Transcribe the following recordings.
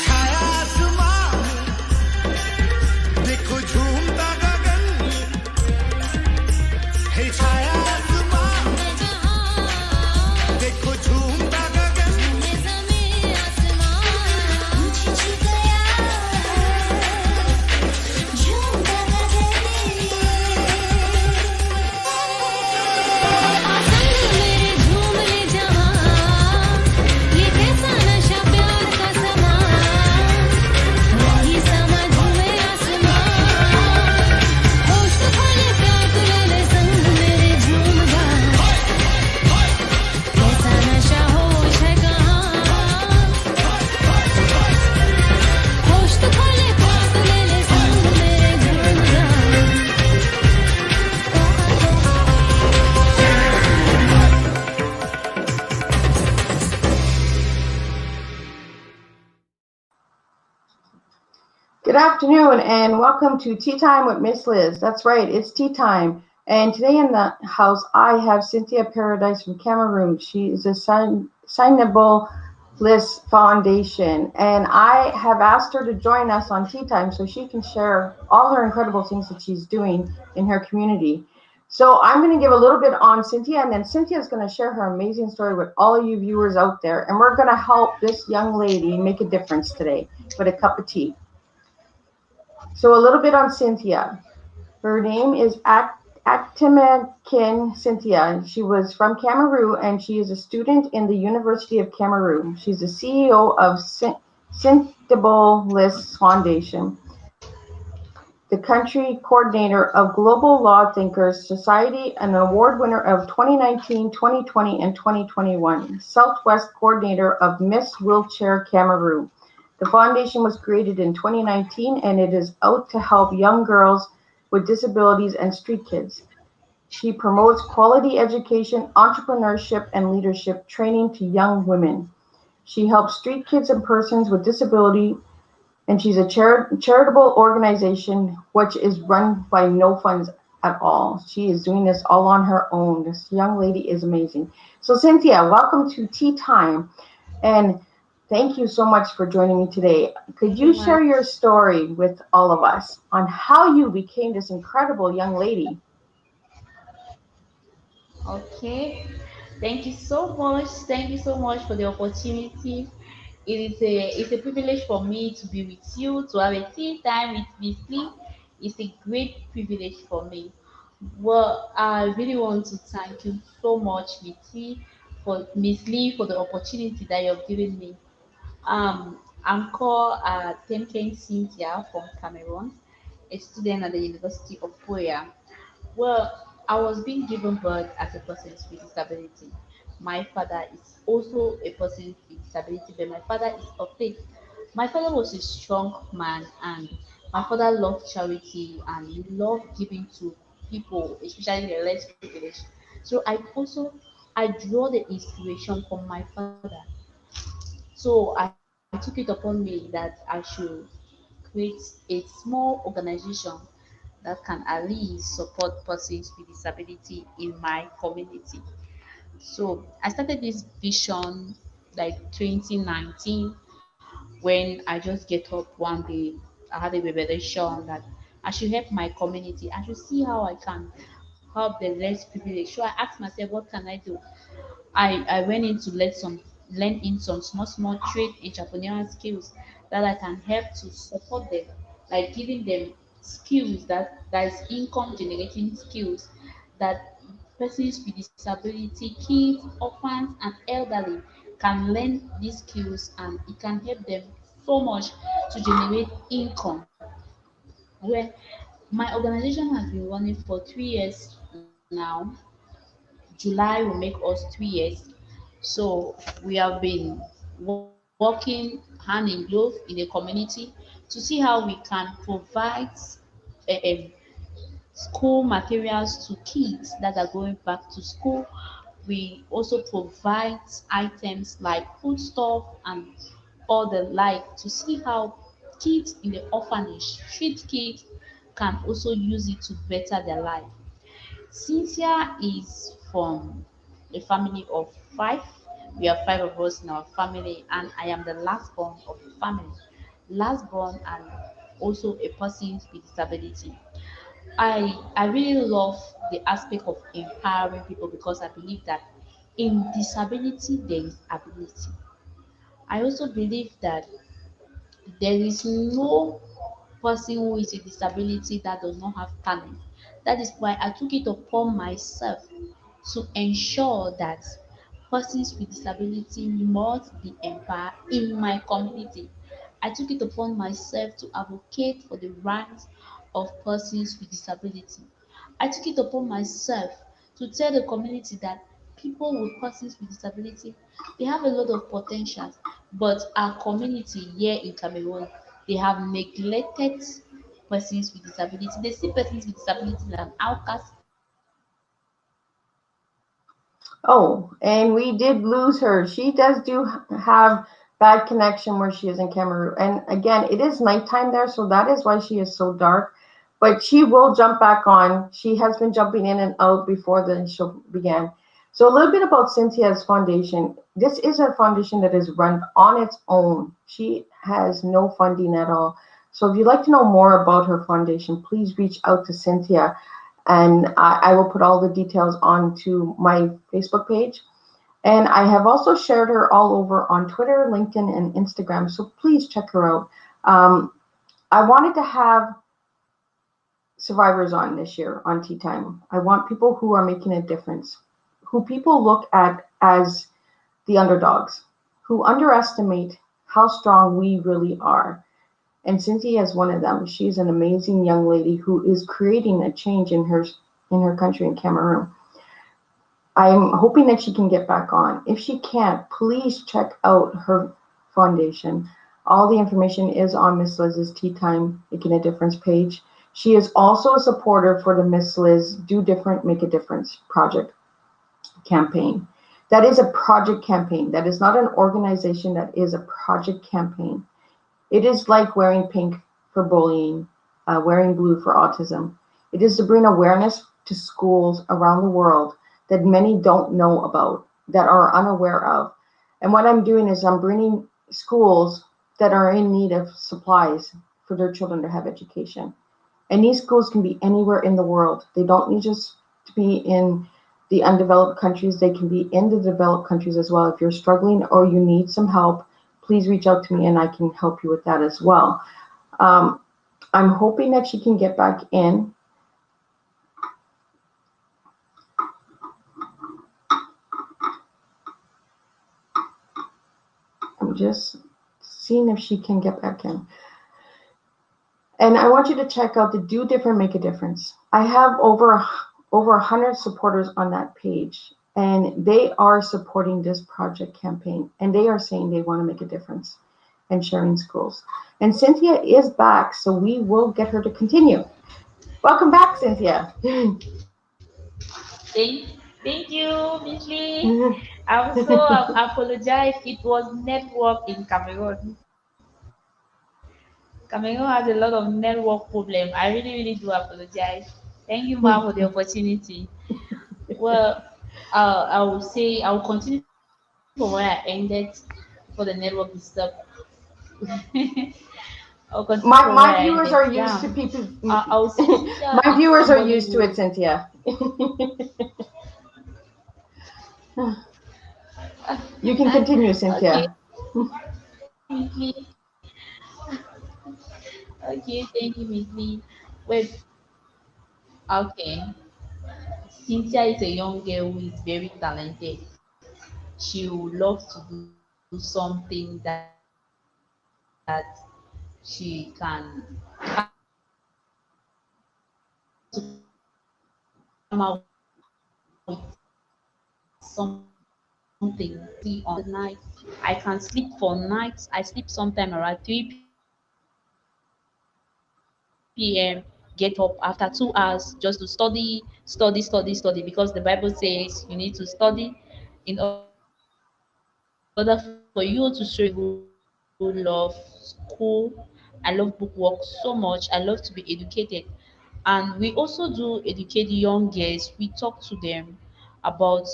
छाया आसमान देखो झूमता गगन हे छाया आसमान देखो झूमता गगन Good afternoon and welcome to Tea Time with Miss Liz. That's right, it's tea time. And today in the house, I have Cynthia Paradise from Cameroon. She is a Cyndibless Foundation. And I have asked her to join us on Tea Time so she can share all her incredible things that she's doing in her community. So I'm going to give a little bit on Cynthia, and then Cynthia is going to share her amazing story with all of you viewers out there. And we're going to help this young lady make a difference today with a cup of tea. So a little bit on Cynthia. Her name is Atemkeng Cynthia. She was from Cameroon and she is a student in the University of Cameroon. She's the CEO of Cyndibless Foundation, the country coordinator of Global Law Thinkers Society, an award winner of 2019, 2020, and 2021, Southwest coordinator of Miss Wheelchair Cameroon. The foundation was created in 2019 and it is out to help young girls with disabilities and street kids. She promotes quality education, entrepreneurship, and leadership training to young women. She helps street kids and persons with disability, and she's a charitable organization which is run by no funds at all. She is doing this all on her own. This young lady is amazing. So Cynthia, welcome to Tea Time. And thank you so much for joining me today. Could you share your story with all of us on how you became this incredible young lady? Okay, thank you so much. Thank you so much for the opportunity. It's a privilege for me to be with you, to have a tea time with Miss Lee. It's a great privilege for me. Well, I really want to thank you so much, Miss Lee, for the opportunity that you've given me. I'm called Atemkeng Cynthia from Cameroon, a student at the University of Korea. Well, I was being given birth as a person with disability. My father is also a person with disability, but my father is of faith. My father was a strong man, and my father loved charity and he loved giving to people, especially the less privileged. So I draw the inspiration from my father. So I took it upon me that I should create a small organization that can at least support persons with disability in my community. So I started this vision like 2019 when I just get up one day. I had a revelation that I should help my community. I should see how I can help the less privileged. So I asked myself, what can I do? I went in to learn in some small trade entrepreneurial skills that I can help to support them, like giving them skills that is income generating skills that persons with disability, kids, orphans, and elderly can learn these skills and it can help them so much to generate income. Well, my organization has been running for 3 years now. July will make us 3 years. So we have been working hand in glove in the community to see how we can provide um, school materials to kids that are going back to school. We also provide items like foodstuff and all the like to see how kids in the orphanage, street kids, can also use it to better their life. Cynthia is from a family of five. We are five of us in our family, and I am the last born of the family. Last born and also a person with disability. I really love the aspect of empowering people because I believe that in disability there is ability. I also believe that there is no person who is a disability that does not have talent. That is why I took it upon myself to ensure that persons with disability must be empowered in my community. I took it upon myself to advocate for the rights of persons with disability. I took it upon myself to tell the community that people with persons with disability they have a lot of potentials, but our community here in Cameroon they have neglected persons with disability. They see persons with disability as an outcast. Oh, and we did lose her. She does do have bad connection where she is in Cameroon. And again, it is nighttime there, so that is why she is so dark. But she will jump back on. She has been jumping in and out before the show began. So a little bit about Cynthia's foundation. This is a foundation that is run on its own. She has no funding at all. So if you'd like to know more about her foundation, please reach out to Cynthia and I will put all the details onto my Facebook page. And I have also shared her all over on Twitter, LinkedIn, and Instagram. So please check her out. I wanted to have survivors on this year on Tea Time. I want people who are making a difference, who people look at as the underdogs, who underestimate how strong we really are. And Cynthia is one of them. She's an amazing young lady who is creating a change in her country in Cameroon. I'm hoping that she can get back on. If she can't, please check out her foundation. All the information is on Miss Liz's Tea Time Making a Difference page. She is also a supporter for the Miss Liz Do Different, Make a Difference project campaign. That is a project campaign. That is not an organization, that is a project campaign. It is like wearing pink for bullying, wearing blue for autism. It is to bring awareness to schools around the world that many don't know about, that are unaware of. And what I'm doing is I'm bringing schools that are in need of supplies for their children to have education. And these schools can be anywhere in the world. They don't need just to be in the undeveloped countries. They can be in the developed countries as well. If you're struggling or you need some help, please reach out to me and I can help you with that as well. I'm hoping that she can get back in. I'm just seeing if she can get back in. And I want you to check out the Do Different, Make a Difference. I have over 100 supporters on that page, and they are supporting this project campaign, and they are saying they want to make a difference and sharing schools. And Cynthia is back, so we will get her to continue. Welcome back, Cynthia. Thank you, Miss Lee. I also apologize. It was network in Cameroon. Cameroon has a lot of network problem. I really do apologize. Thank you, Ma, for the opportunity. Well, I will say I will continue from where I ended for the network disturb. I'll continue from where I My ended. viewers are Yeah. used to people. I'll say Cynthia My is viewers are somebody used to who. it, Cynthia. You can continue, Okay, Cynthia. Miss Lee. Okay, thank you, Miss Lee. Wait, okay. Cynthia is a young girl who is very talented. She would love to do something that she can come out with something. See on the night, I can sleep for nights. I sleep sometime around 3 p.m. Get up after 2 hours just to study, because the Bible says you need to study in order for you to show your true character. I really love school. I love bookwork so much. I love to be educated. And we also do educate young girls. We talk to them about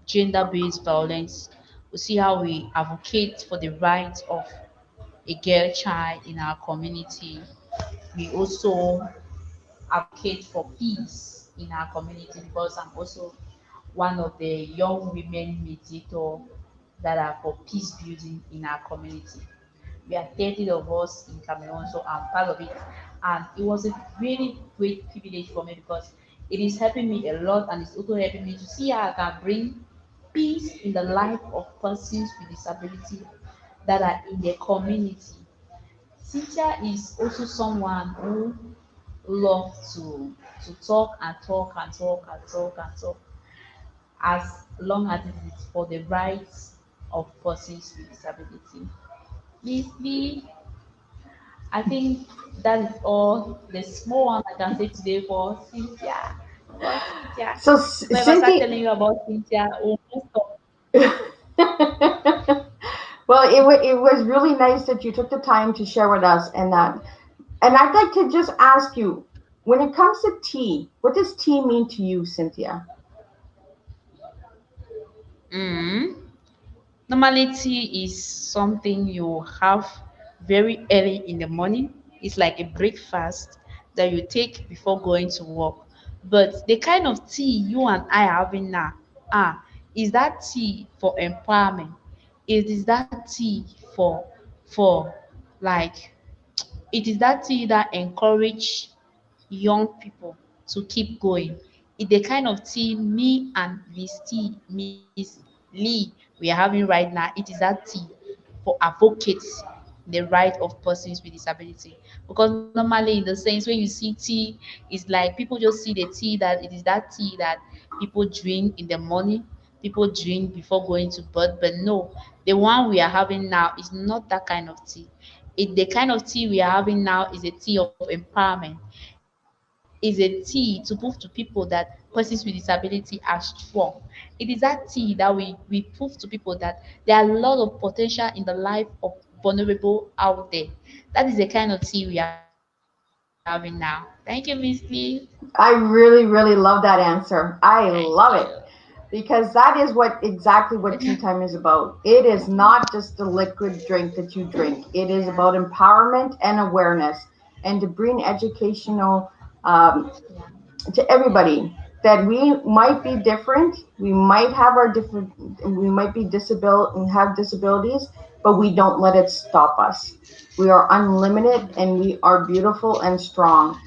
gender based violence. We see how we advocate for the rights of a girl child in our community. We also advocate for peace in our community because I'm also one of the young women mediator that are for peace building in our community. We are 30 of us in Cameroon, so I'm part of it. And it was a really great privilege for me because it is helping me a lot and it's also helping me to see how I can bring peace in the life of persons with disability that are in the community. Cynthia is also someone who loves to talk and talk and talk and talk and talk as long as it is for the rights of persons with disability. Please be I think that is all the small one I can say today for Cynthia. For Cynthia. So, So if I start Cynthia, telling you about Cynthia, we'll not stop. well, it was really nice that you took the time to share with us and that. And I'd like to just ask you, when it comes to tea, what does tea mean to you, Cynthia? Mm. Normally, tea is something you have very early in the morning. It's like a breakfast that you take before going to work. But the kind of tea you and I are having now, is that tea for empowerment? It is that tea for like it is that tea that encourage young people to keep going. It's the kind of tea me and Miss Lee we are having right now. It is that tea for advocates the right of persons with disability. Because normally in the sense when you see tea, it's like people just see the tea that it is that tea that people drink in the morning, people drink before going to bed. But no, the one we are having now is not that kind of tea. The kind of tea we are having now is a tea of empowerment, is a tea to prove to people that persons with disability are strong. It is that tea that we prove to people that there are a lot of potential in the life of vulnerable out there. That is the kind of tea we are having now. Thank you, Miss Lee. I really, really love that answer. Thank I you. love it because that is what exactly what tea time is about. It is not just a liquid drink that you drink. It is Yeah, about empowerment and awareness, and to bring educational um, to everybody that we might be different, we might have our different, we might be disabil and have disabilities, but we don't let it stop us. We are unlimited and we are beautiful and strong.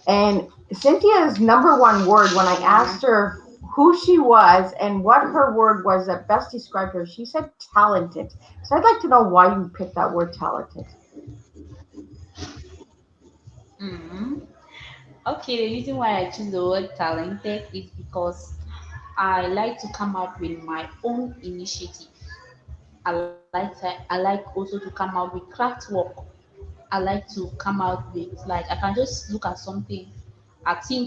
And Cynthia's number one word, when I yeah. asked her who she was and what her word was that best described her, she said talented. So I'd like to know why you picked that word talented. Mm. Okay, the reason why I choose the word talented is because I like to come up with my own initiative. I like also to come out with craft work. I like to come out with like I can just look at something, I think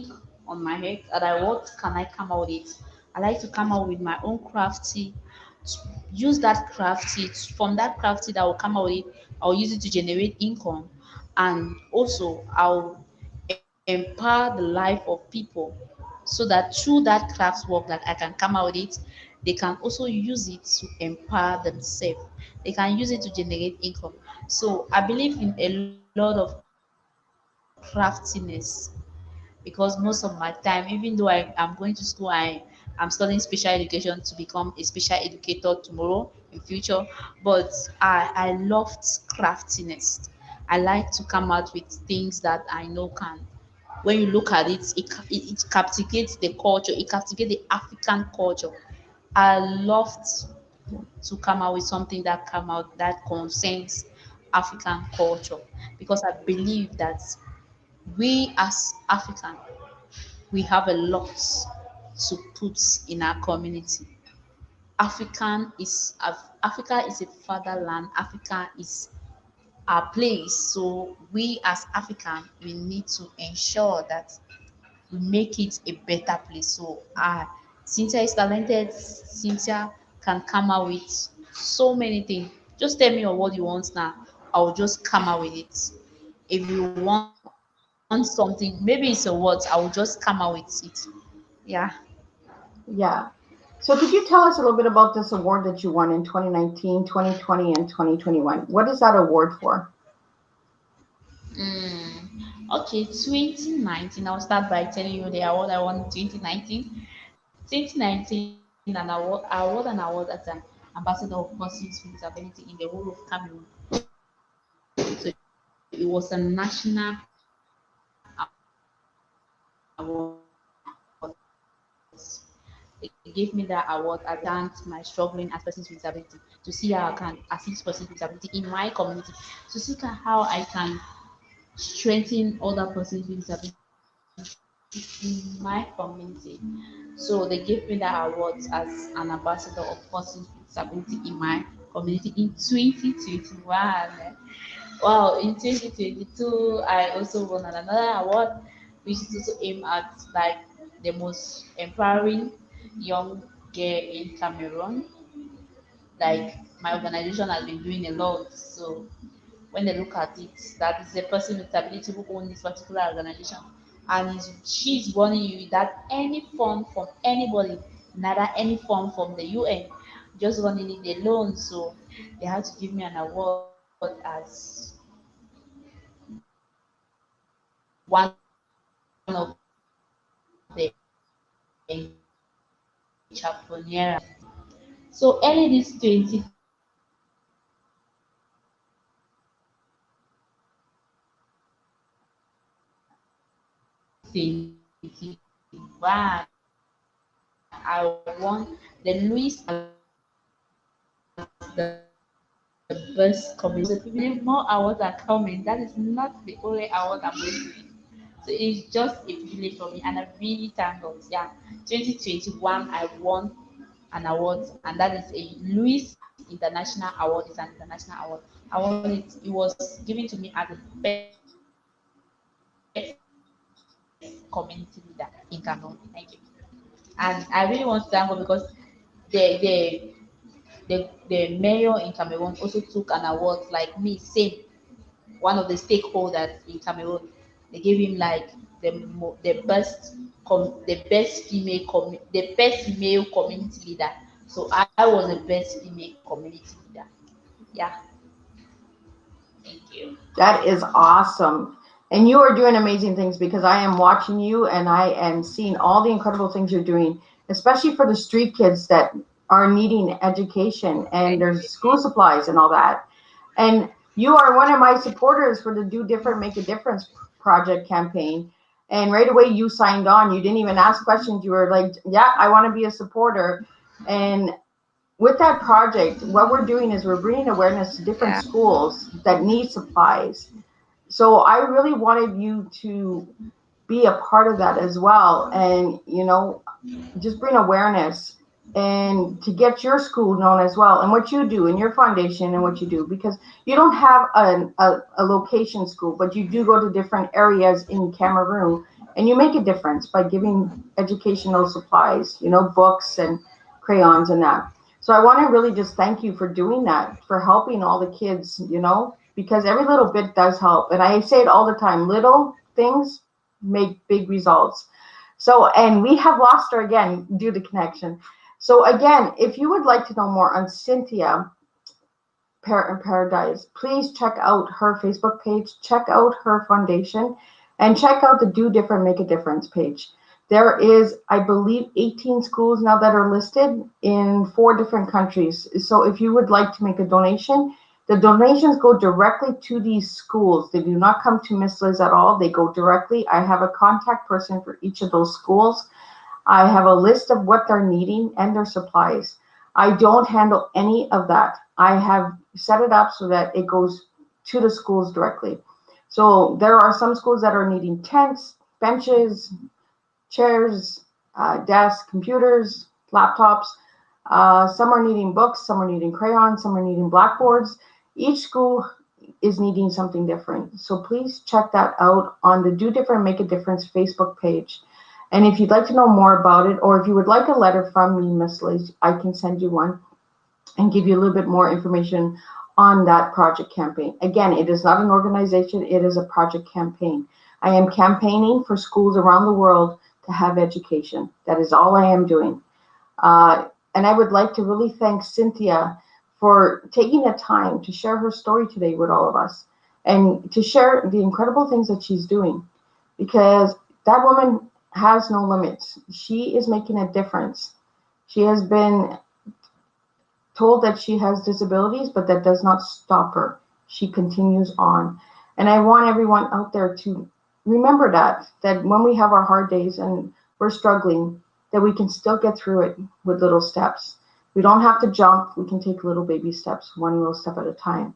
on my head, and I what can I come out with it? I like to come out with my own crafty, use that crafty from that crafty that will come out with it. I'll use it to generate income, and also I'll empower the life of people so that through that craft work that I can come out with it, they can also use it to empower themselves. They can use it to generate income. So I believe in a lot of craftiness because most of my time, even though I'm going to school, I'm studying special education to become a special educator tomorrow in future. But I loved craftiness. I like to come out with things that I know can when you look at it, it captivates the culture, it captivates the African culture. I loved to come out with something that come out that concerns African culture because I believe that we as African we have a lot to put in our community. Africa is a fatherland. Africa is our place. So we as African we need to ensure that we make it a better place. So Cynthia is talented. Cynthia can come out with so many things. Just tell me what you want now. I'll just come out with it. If you want something, maybe it's a what, I will just come out with it. Yeah. Yeah. So could you tell us a little bit about this award that you won in 2019, 2020, and 2021? What is that award for? Okay, 2019. I'll start by telling you the award I won in 2019. 2019, I won an award as an ambassador of persons with disability in the whole of Cameroon. So it was a national award. They gave me that award. I thanked my struggling as persons with disability to see how I can assist persons with disability in my community, to see how I can strengthen other persons with disability in my community. So they gave me that award as an ambassador of persons with disability in my community in 2021. Wow, in 2022, I also won another award, which is also aimed at like the most empowering young girl in Cameroon. Like my organization has been doing a lot, so when they look at it, that is a person with ability who owns this particular organization, and she's warning you that any fund from anybody, neither any fund from the UN, just running it alone. So they had to give me an award as one of the entrepreneurs. So early this 2021, I won the Louis as the best community. More awards are coming. That is not the only award I'm going to win. So it's just a privilege for me, and I really thank God. Yeah, 2021, I won an award, and that is a Louis International Award. It's an international award. I won it. It was given to me as the best community leader in Cameroon. Thank you. And I really want to thank God because the the the mayor in Cameroon also took an award like me, same one of the stakeholders in Cameroon. They gave him like the best male community leader. So I was the best female community leader. Yeah, thank you. That is awesome. And you are doing amazing things because I am watching you and I am seeing all the incredible things you're doing, especially for the street kids that are needing education and Thank there's school supplies and all that. And you are one of my supporters for the Do Different, Make a Difference project campaign. And right away you signed on. You didn't even ask questions. You were like, yeah, I want to be a supporter. And with that project, what we're doing is we're bringing awareness to different Yeah. schools that need supplies. So I really wanted you to be a part of that as well, and just bring awareness and to get your school known as well, and what you do in your foundation and what you do, because you don't have a location school, but you do go to different areas in Cameroon and you make a difference by giving educational supplies, books and crayons and that. So I want to really just thank you for doing that, for helping all the kids, because every little bit does help. And I say it all the time, little things make big results. So, and we have lost her again due to connection. So again, if you would like to know more on Cynthia Paradise, please check out her Facebook page, check out her foundation, and check out the Do Different, Make a Difference page. There is, I believe, 18 schools now that are listed in 4 different countries. So if you would like to make a donation, the donations go directly to these schools. They do not come to Miss Liz at all. They go directly. I have a contact person for each of those schools. I have a list of what they're needing and their supplies. I don't handle any of that. I have set it up so that it goes to the schools directly. So there are some schools that are needing tents, benches, chairs, desks, computers, laptops. Some are needing books, some are needing crayons, some are needing blackboards. Each school is needing something different. So please check that out on the Do Different, Make a Difference Facebook page. And if you'd like to know more about it, or if you would like a letter from me, Miss Liz, I can send you one and give you a little bit more information on that project campaign. Again, it is not an organization, it is a project campaign. I am campaigning for schools around the world to have education. That is all I am doing. And I would like to really thank Cynthia for taking the time to share her story today with all of us and to share the incredible things that she's doing, because that woman has no limits. She is making a difference. She has been told that she has disabilities, but that does not stop her. She continues on. And I want everyone out there to remember that when we have our hard days and we're struggling, that we can still get through it with little steps. We don't have to jump. We can take little baby steps, one little step at a time.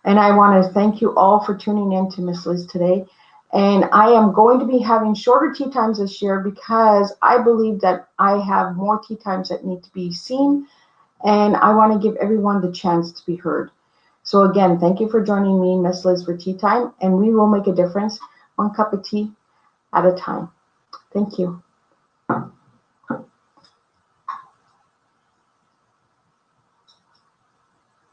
And I want to thank you all for tuning in to Miss Liz today. And I am going to be having shorter tea times this year because I believe that I have more tea times that need to be seen. And I want to give everyone the chance to be heard. So again, thank you for joining me, Miss Liz, for Tea Time. And we will make a difference, one cup of tea at a time. Thank you.